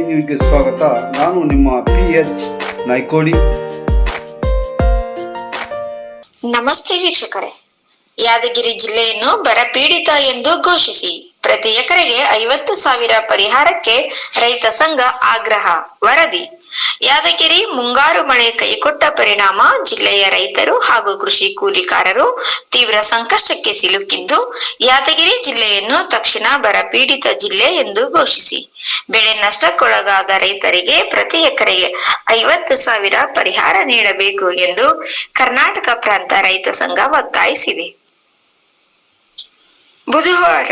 ನ್ಯೂಸ್ಗೆ ಸ್ವಾಗತ. ನಾನು ನಿಮ್ಮ PH ನಾಯ್ಕೋಡಿ. ನಮಸ್ತೆ ವೀಕ್ಷಕರೇ. ಯಾದಗಿರಿ ಜಿಲ್ಲೆಯನ್ನು ಬರಪೀಡಿತ ಎಂದು ಘೋಷಿಸಿ ಪ್ರತಿ ಎಕರೆಗೆ 50,000 ಪರಿಹಾರಕ್ಕೆ ರೈತ ಸಂಘ ಆಗ್ರಹ. ವರದಿ. ಯಾದಗಿರಿ ಮುಂಗಾರು ಮಳೆ ಕೈಕೊಟ್ಟ ಪರಿಣಾಮ ಜಿಲ್ಲೆಯ ರೈತರು ಹಾಗೂ ಕೃಷಿ ಕೂಲಿಕಾರರು ತೀವ್ರ ಸಂಕಷ್ಟಕ್ಕೆ ಸಿಲುಕಿದ್ದು, ಯಾದಗಿರಿ ಜಿಲ್ಲೆಯನ್ನು ತಕ್ಷಣ ಬರಪೀಡಿತ ಜಿಲ್ಲೆ ಎಂದು ಘೋಷಿಸಿ ಬೆಳೆ ನಷ್ಟಕ್ಕೊಳಗಾದ ರೈತರಿಗೆ ಪ್ರತಿ ಎಕರೆಗೆ 50,000 ಪರಿಹಾರ ನೀಡಬೇಕು ಎಂದು ಕರ್ನಾಟಕ ಪ್ರಾಂತ ರೈತ ಸಂಘ ಒತ್ತಾಯಿಸಿದೆ. ಬುಧವಾರ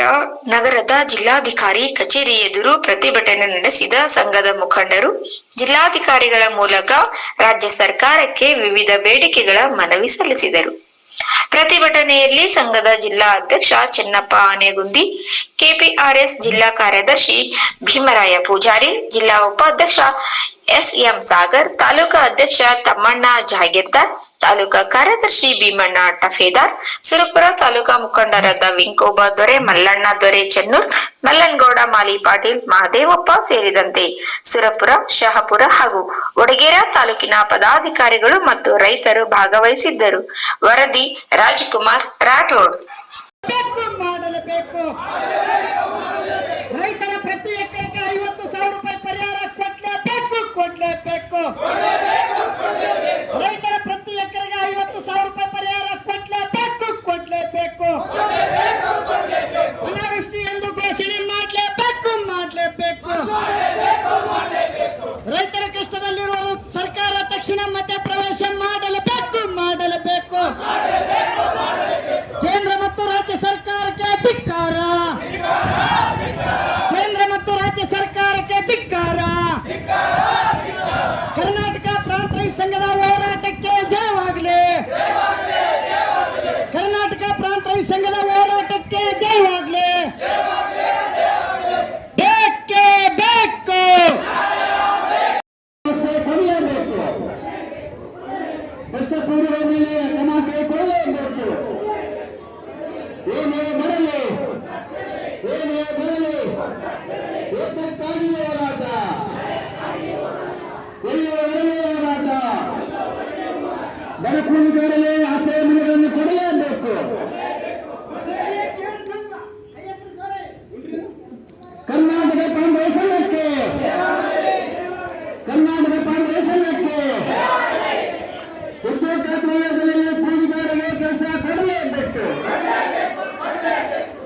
ನಗರದ ಜಿಲ್ಲಾಧಿಕಾರಿ ಕಚೇರಿ ಎದುರು ಪ್ರತಿಭಟನೆ ನಡೆಸಿದ ಸಂಘದ ಮುಖಂಡರು ಜಿಲ್ಲಾಧಿಕಾರಿಗಳ ಮೂಲಕ ರಾಜ್ಯ ಸರ್ಕಾರಕ್ಕೆ ವಿವಿಧ ಬೇಡಿಕೆಗಳ ಮನವಿ ಸಲ್ಲಿಸಿದರು. ಪ್ರತಿಭಟನೆಯಲ್ಲಿ ಸಂಘದ ಜಿಲ್ಲಾ ಅಧ್ಯಕ್ಷ ಚೆನ್ನಪ್ಪ ಆನೆಗುಂದಿ, KPRS ಜಿಲ್ಲಾ ಕಾರ್ಯದರ್ಶಿ ಭೀಮರಾಯ ಪೂಜಾರಿ, ಜಿಲ್ಲಾ ಉಪಾಧ್ಯಕ್ಷ SM ಸಾಗರ್, ತಾಲೂಕಾ ಅಧ್ಯಕ್ಷ ತಮ್ಮಣ್ಣ ಜಾಗೀರ್ದಾರ್, ತಾಲೂಕಾ ಕಾರ್ಯದರ್ಶಿ ಭೀಮಣ್ಣ ಟಫೇದಾರ್, ಸುರಪುರ ತಾಲೂಕಾ ಮುಖಂಡರಾದ ವಿಂಕೋಬ ದೊರೆ, ಮಲ್ಲಣ್ಣ ದೊರೆ ಚೆನ್ನೂರ್, ಮಲ್ಲನಗೌಡ ಮಾಲಿ ಪಾಟೀಲ್, ಮಹದೇವಪ್ಪ ಸೇರಿದಂತೆ ಸುರಪುರ, ಶಹಾಪುರ ಹಾಗೂ ವಡಗೇರಾ ತಾಲೂಕಿನ ಪದಾಧಿಕಾರಿಗಳು ಮತ್ತು ರೈತರು ಭಾಗವಹಿಸಿದ್ದರು. ವರದಿ ರಾಜ್ಕುಮಾರ್ ರಾಠೋಡ್. ರೈತರ ಪ್ರತಿ ಎಕರೆಗೆ 50,000 ರೂಪಾಯಿ ಪರಿಹಾರ ಕೊಡ್ಲೇಬೇಕು. ರೈತರ ಪ್ರತಿ ಎಕರೆಗೆ 50,000 ರೂಪಾಯಿ ಪರಿಹಾರ ಕೊಡ್ಲೇಬೇಕು. ಅನಾವೃಷ್ಟಿ ಎಂದು ಘೋಷಣೆ ಮಾಡಲೇಬೇಕು. ರೈತರ ಕಷ್ಟದಲ್ಲಿರುವ ಸರ್ಕಾರ ತಕ್ಷಣ ಮಧ್ಯಪ್ರವೇಶ ಮಾಡಲೇಬೇಕು. ಕೇಂದ್ರ ಮತ್ತು ರಾಜ್ಯ ಸರ್ಕಾರಕ್ಕೆ ಧಿಕ್ಕಾರ. ಕರ್ನಾಟಕ ಪ್ರಾಂತ ರೈತ ಸಂಘದ ಹೋರಾಟಕ್ಕೆ ಜಯವಾಗಲಿ. ಕರ್ನಾಟಕ ಪ್ರಾಂತ ರೈತ ಸಂಘದ ಹೋರಾಟಕ್ಕೆ ಜಯವಾಗಲಿ. ಬೇಕೇ ಬೇಕು. ಕೊಡಲೇಬೇಕು. ಕಷ್ಟಪಡುವ ಮೇಲೆ ಕ್ರಮ ಕೈಗೊಳ್ಳಲೇಬೇಕು. ಏನೇ ಬರಲಿ ಏತಕ್ಕಾಗಿ ಹೋರಾಟ, ಹೋರಾಟ. ಬಡಕೂಲಿಗಾರರೇ ಆಶ್ರಯ ಮನೆಗಳನ್ನು ಕೊಡಲೇಬೇಕು. ಕರ್ನಾಟಕ ಕಾಂಗ್ರೆಸ್ ಸಂಘಕ್ಕೆ ಉದ್ಯೋಗ ಖಾತ್ರಿ ಯೋಜನೆಯಲ್ಲಿ ಕೂಲಿಗಾರರಿಗೆ ಕೆಲಸ ಕೊಡಲೇಬೇಕು.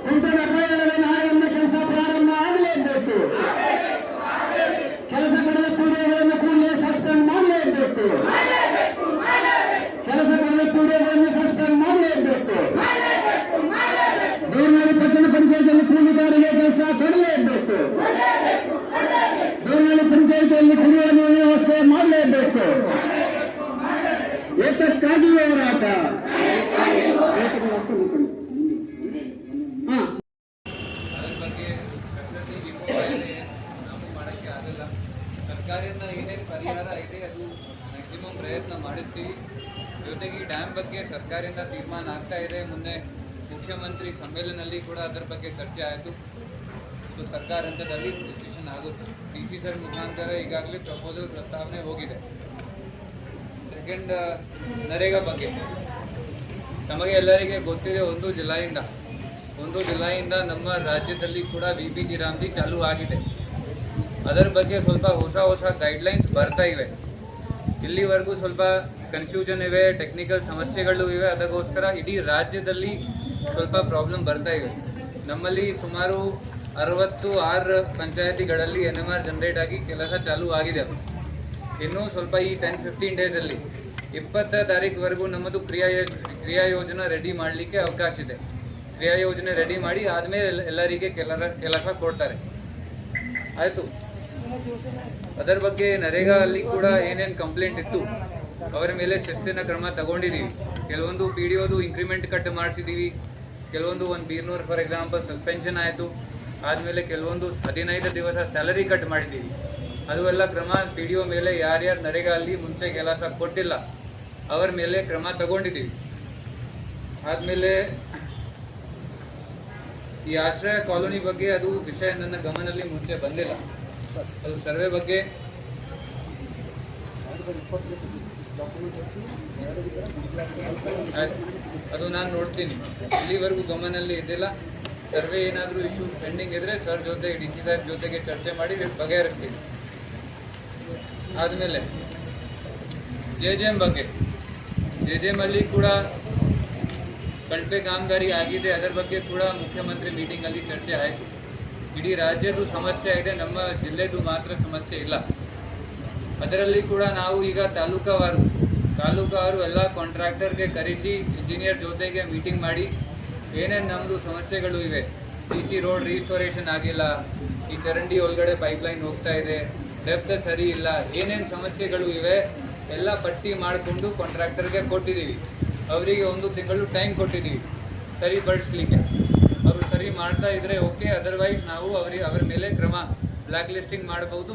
ಕುಂಟದ ಅಪಾಯದ ನಾಳೆಯಿಂದ ಕೆಲಸ ಪ್ರಾರಂಭ ಆಗಲೇಬೇಕು. ಕೆಲಸ ಪಡೆದ ಕೂಲಿಗಳನ್ನು ಕೂಡಲೇ ಸಸ್ಪೆಂಡ್ ಮಾಡಲೇಬೇಕು. ದೂರನಹಳ್ಳಿ ಪಟ್ಟಣ ಪಂಚಾಯತಿಯಲ್ಲಿ ಕೂಲಿಗಾರರಿಗೆ ಕೆಲಸ ಕೊಡಲೇಬೇಕು. ದೂರನಹಳ್ಳಿ ಪಂಚಾಯತಿಯಲ್ಲಿ ಕುಡಿಯುವ ನೀರಿನ ವ್ಯವಸ್ಥೆ ಮಾಡಲೇಬೇಕು. ಏತಕ್ಕಾಗಿ ಹೋರಾಟ. ಸರ್ಕಾರದಿಂದ ಏನೇನು ಪರಿಹಾರ ಇದೆ ಅದು ಮ್ಯಾಕ್ಸಿಮಮ್ ಪ್ರಯತ್ನ ಮಾಡಿಸ್ತೀವಿ. ಜೊತೆಗೆ ಈ ಡ್ಯಾಮ್ ಬಗ್ಗೆ ಸರ್ಕಾರದಿಂದ ತೀರ್ಮಾನ ಆಗ್ತಾ ಇದೆ. ಮೊನ್ನೆ ಮುಖ್ಯಮಂತ್ರಿ ಸಮ್ಮೇಳನದಲ್ಲಿ ಕೂಡ ಅದರ ಬಗ್ಗೆ ಚರ್ಚೆ ಆಯಿತು. ಇದು ಸರ್ಕಾರ ಹಂತದಲ್ಲಿ ಡಿಸಿಷನ್ ಆಗುತ್ತೆ. DC ಸರ್ ಮುಖಾಂತರ ಈಗಾಗಲೇ ಪ್ರಪೋಸಲ್ ಪ್ರಸ್ತಾವನೆ ಹೋಗಿದೆ. ಸೆಕೆಂಡ್, ನರೇಗಾ ಬಗ್ಗೆ ನಮಗೆ ಎಲ್ಲರಿಗೆ ಗೊತ್ತಿದೆ. 1 ಜುಲೈಯಿಂದ ನಮ್ಮ ರಾಜ್ಯದಲ್ಲಿ ಕೂಡ VBG ರಾಮ್ಜಿ ಚಾಲೂ ಆಗಿದೆ. ಅದರ ಬಗ್ಗೆ ಸ್ವಲ್ಪ ಹೊಸ ಗೈಡ್ಲೈನ್ಸ್ ಬರ್ತಾ ಇವೆ. ಇಲ್ಲಿವರೆಗೂ ಸ್ವಲ್ಪ ಕನ್ಫ್ಯೂಷನ್ ಇವೆ, ಟೆಕ್ನಿಕಲ್ ಸಮಸ್ಯೆಗಳು ಇವೆ. ಅದಕ್ಕೋಸ್ಕರ ಇಡೀ ರಾಜ್ಯದಲ್ಲಿ ಸ್ವಲ್ಪ ಪ್ರಾಬ್ಲಮ್ ಬರ್ತಾ ಇವೆ. ನಮ್ಮಲ್ಲಿ ಸುಮಾರು 66 ಪಂಚಾಯತಿಗಳಲ್ಲಿ NMR ಜನರೇಟ್ ಆಗಿ ಕೆಲಸ ಚಾಲೂ ಆಗಿದೆ. ಇನ್ನೂ ಸ್ವಲ್ಪ ಈ 10-15 ಡೇಸಲ್ಲಿ 20 ತಾರೀಕುವರೆಗೂ ನಮ್ಮದು ಕ್ರಿಯಾ ಯೋಜನೆ ರೆಡಿ ಮಾಡಲಿಕ್ಕೆ ಅವಕಾಶ ಇದೆ. ಕ್ರಿಯಾ ಯೋಜನೆ ರೆಡಿ ಮಾಡಿ ಆದಮೇಲೆ ಎಲ್ಲರಿಗೆ ಕೆಲಸ ಕೊಡ್ತಾರೆ. ಆಯಿತು. ಅದರ ಬಗ್ಗೆ ನರೇಗಾ ಅಲ್ಲಿ ಕೂಡ ಏನೇನು ಕಂಪ್ಲೇಂಟ್ ಇತ್ತು ಅವರ ಮೇಲೆ ಶಿಸ್ತಿನ ಕ್ರಮ ತಗೊಂಡಿದ್ದೀವಿ. ಕೆಲವೊಂದು PDOದು ಇಂಕ್ರಿಮೆಂಟ್ ಕಟ್ ಮಾಡಿಸಿದ್ದೀವಿ. ಕೆಲವೊಂದು ಒಂದು ಬೀರ್ನೂರು ಫಾರ್ ಎಕ್ಸಾಂಪಲ್ ಸಸ್ಪೆನ್ಷನ್ ಆಯಿತು. ಆದಮೇಲೆ ಕೆಲವೊಂದು 15 ದಿವಸ ಸ್ಯಾಲರಿ ಕಟ್ ಮಾಡಿದ್ದೀವಿ. ಅದು ಎಲ್ಲ ಕ್ರಮ PDO ಮೇಲೆ ಯಾರ್ಯಾರು ನರೇಗಾ ಅಲ್ಲಿ ಮುಂಚೆ ಕೆಲಸ ಕೊಟ್ಟಿಲ್ಲ ಅವರ ಮೇಲೆ ಕ್ರಮ ತಗೊಂಡಿದ್ದೀವಿ. ಆದಮೇಲೆ ಈ ಆಶ್ರಯ ಕಾಲೋನಿ ಬಗ್ಗೆ ಅದು ವಿಷಯ ನನ್ನ ಗಮನದಲ್ಲಿ ಮುಂಚೆ ಬಂದಿಲ್ಲ. ಅದು ಸರ್ವೆ ಬಗ್ಗೆ ಅದು ನಾನು ನೋಡ್ತೀನಿ. ಇಲ್ಲಿವರೆಗೂ ಗಮನಲ್ಲಿ ಇದ್ದಿಲ್ಲ. ಸರ್ವೆ ಏನಾದರೂ ಇಶ್ಯೂ ಪೆಂಡಿಂಗ್ ಇದ್ದರೆ ಸರ್ ಜೊತೆ ಡಿ ಸಿ ಸರ್ ಜೊತೆಗೆ ಚರ್ಚೆ ಮಾಡಿ ಬಗೆಹರಿಸ್ತೀನಿ. ಆದಮೇಲೆ JJM ಬಗ್ಗೆ, JJM ಅಲ್ಲಿ ಕೂಡ ಕಳಪೆ ಕಾಮಗಾರಿ ಆಗಿದೆ. ಅದರ ಬಗ್ಗೆ ಕೂಡ ಮುಖ್ಯಮಂತ್ರಿ ಮೀಟಿಂಗಲ್ಲಿ ಚರ್ಚೆ ಆಯಿತು. ಇಡೀ ರಾಜ್ಯದ ಸಮಸ್ಯೆ ಇದೆ, ನಮ್ಮ ಜಿಲ್ಲೆದು ಮಾತ್ರ ಸಮಸ್ಯೆ ಇಲ್ಲ. ಅದರಲ್ಲಿ ಕೂಡ ನಾವು ಈಗ ತಾಲೂಕಾವಾರು ಎಲ್ಲ ಕಾಂಟ್ರಾಕ್ಟರ್ಗೆ ಕರೆಸಿ ಇಂಜಿನಿಯರ್ ಜೊತೆಗೆ ಮೀಟಿಂಗ್ ಮಾಡಿ ಏನೇನು ನಮ್ಮದು ಸಮಸ್ಯೆಗಳು ಇವೆ, CC ರೋಡ್ ರೀಸ್ಟೋರೇಷನ್ ಆಗಿಲ್ಲ, ಈ ಚರಂಡಿ ಒಳಗಡೆ ಪೈಪ್ಲೈನ್ ಹೋಗ್ತಾ ಇದೆ, ಡೆಪ್ತ್ ಸರಿ ಇಲ್ಲ, ಏನೇನು ಸಮಸ್ಯೆಗಳು ಇವೆ ಎಲ್ಲ ಪಟ್ಟಿ ಮಾಡಿಕೊಂಡು ಕಾಂಟ್ರಾಕ್ಟರ್ಗೆ ಕೊಟ್ಟಿದ್ದೀವಿ. ಅವರಿಗೆ 1 ತಿಂಗಳು ಟೈಮ್ ಕೊಟ್ಟಿದ್ದೀವಿ ಸರಿಪಡಿಸ್ಲಿಕ್ಕೆ. ಅವರು ಸರಿ ಮಾಡ್ತಾ ಇದ್ರೆ ಓಕೆ, ಅದರ್ವೈಸ್ ನಾವು ಅವರ ಮೇಲೆ ಕ್ರಮ ಬ್ಲ್ಯಾಕ್ ಲಿಸ್ಟಿಂಗ್ ಮಾಡಬಹುದು.